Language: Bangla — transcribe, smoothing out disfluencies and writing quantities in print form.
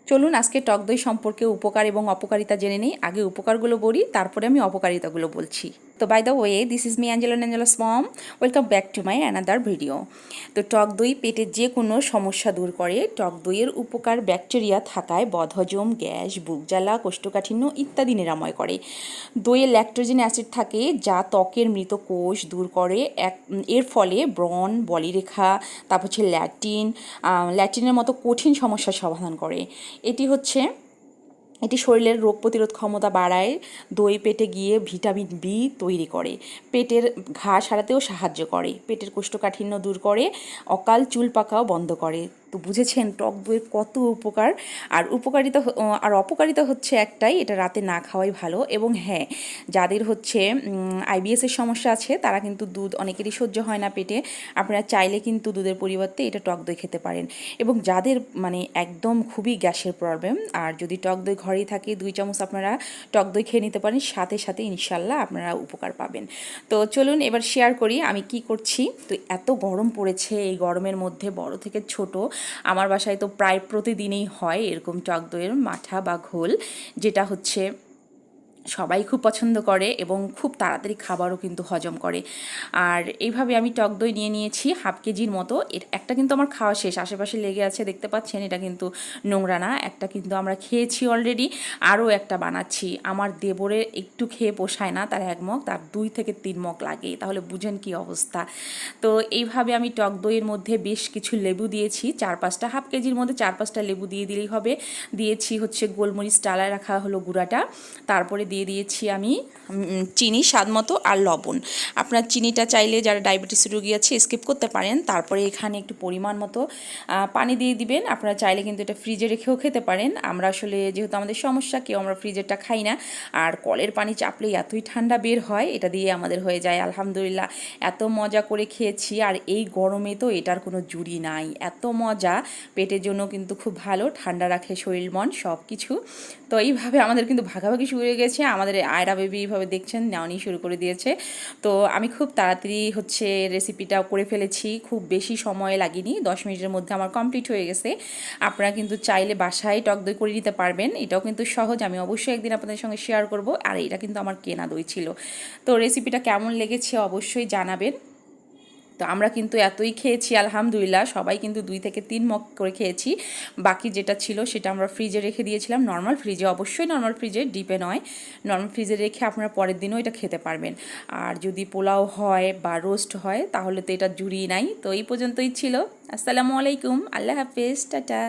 চলুন আজকে টক দই সম্পর্কে উপকার এবং অপকারিতা জেনে নিই। আগে উপকারগুলো বলি, তারপরে আমি অপকারিতাগুলো বলছি। তো by the way, this is me Angela's mom. Welcome back to my another video. তো টক দই পেটের যে কোনো সমস্যা দূর করে। টক দইয়ের উপকার ব্যাকটেরিয়া থাকায় বদহজম, গ্যাস, বুক জ্বালা, কোষ্ঠকাঠিন্য ইত্যাদি নিরাময় করে। দইয়ে ল্যাকটোজেন অ্যাসিড থাকে যা ত্বকের মৃত কোষ দূর করে। এর ফলে ব্রণ, বলিরেখা, তারপর হচ্ছে ল্যাটিনের মতো কঠিন সমস্যার সমাধান করে। এটি শরীরের রোগ প্রতিরোধ ক্ষমতা বাড়ায়। দই পেটে গিয়ে ভিটামিন বি তৈরি করে। পেটের ঘা সারাতেও সাহায্য করে। পেটের কোষ্ঠকাঠিন্য দূর করে। অকাল চুল পাকাও বন্ধ করে। তো বুঝেছেন টক দইয়ের কত উপকার। আর অপকারিতা হচ্ছে একটাই, এটা রাতে না খাওয়াই ভালো। এবং হ্যাঁ, যাদের হচ্ছে আইবিএসের সমস্যা আছে তারা কিন্তু দুধ অনেকেরই সহ্য হয় না পেটে, আপনারা চাইলে কিন্তু দুধের পরিবর্তে এটা টক দই খেতে পারেন। এবং যাদের একদম খুবই গ্যাসের প্রবলেম, আর যদি টক দই ঘরেই থাকে 2 চামচ আপনারা টক দই খেয়ে নিতে পারেন, সাথে সাথে ইনশাল্লাহ আপনারা উপকার পাবেন। তো চলুন এবার শেয়ার করি আমি কি করছি। তো এত গরম পড়েছে, এই গরমের মধ্যে বড় থেকে ছোট আমার বাসায় তো প্রায় প্রতিদিনই হয় এরকম টক দইয়ের মাঠা বা ঘোল, যেটা হচ্ছে সবাই খুব পছন্দ করে এবং খুব তাড়াতাড়ি খাবারও কিন্তু হজম করে। আর এইভাবে আমি টক দই নিয়ে নিয়েছি হাফ কেজির মতো। একটা কিন্তু আমার খাওয়া শেষ, আশেপাশে লেগে আছে দেখতে পাচ্ছেন, এটা কিন্তু নোংরা না। একটা কিন্তু আমরা খেয়েছি অলরেডি, আরও একটা বানাচ্ছি। আমার দেবরে একটু খেয়ে পোষায় না, তার 1 মগ, তার 2 থেকে 3 মগ লাগে, তাহলে বুঝেন কি অবস্থা। তো এইভাবে আমি টক দইয়ের মধ্যে বেশ কিছু লেবু দিয়েছি, 4-5টা, হাফ কেজির মধ্যে 4-5টা লেবু দিয়ে দিলেই হবে। দিয়েছি হচ্ছে গোলমরিচ টালায় রাখা হলো গুঁড়াটা। তারপরে দিয়ে দিয়েছি আমি চিনি স্বাদ মতো আর লবণ। আপনার চিনিটা চাইলে যারা ডায়াবেটিস রোগী আছে স্কিপ করতে পারেন। তারপরে এখানে একটু পরিমাণ মতো পানি দিয়ে দিবেন। আপনারা চাইলে কিন্তু এটা ফ্রিজে রেখেও খেতে পারেন। আমরা আসলে যেহেতু আমাদের সমস্যা, কেউ আমরা ফ্রিজেরটা খাই না। আর কলের পানি চাপলেই এতই ঠান্ডা বের হয়, এটা দিয়ে আমাদের হয়ে যায়। আলহামদুলিল্লাহ এত মজা করে খেয়েছি, আর এই গরমে তো এটার কোনো জুড়ি নাই, এত মজা। পেটের জন্য কিন্তু খুব ভালো, ঠান্ডা রাখে শরীর মন সব কিছু। তো এইভাবে আমাদের কিন্তু ভাগাভাগি শুরু হয়ে গেছে। আমাদের আয়রা বেবি এইভাবে দেখছেন নেওয়ানি শুরু করে দিয়েছে। তো আমি খুব তাড়াতাড়ি হচ্ছে রেসিপিটা করে ফেলেছি, খুব বেশি সময় লাগেনি, 10 মিনিটের মধ্যে আমার কমপ্লিট হয়ে গেছে। আপনারা কিন্তু চাইলে বাসায় টক দই করে নিতে পারবেন, এটাও কিন্তু সহজ। আমি অবশ্যই একদিন আপনাদের সঙ্গে শেয়ার করব। আর এটা কিন্তু আমার কেনা দই ছিল। তো রেসিপিটা কেমন লেগেছে অবশ্যই জানাবেন। তো আমরা কিন্তু এতই খেয়েছি আলহামদুলিল্লাহ, সবাই কিন্তু 2 থেকে 3 মগ করে খেয়েছি। বাকি যেটা ছিল সেটা আমরা ফ্রিজে রেখে দিয়েছিলাম, নর্মাল ফ্রিজে, অবশ্যই নর্মাল ফ্রিজে, ডিপে নয়। নর্মাল ফ্রিজে রেখে আপনারা পরের দিনও এটা খেতে পারবেন। আর যদি পোলাও হয় বা রোস্ট হয় তাহলে তো এটা জুড়ি নাই। তো এই পর্যন্তই ছিল। আসসালামু আলাইকুম, আল্লাহ হাফেজ, টাটা।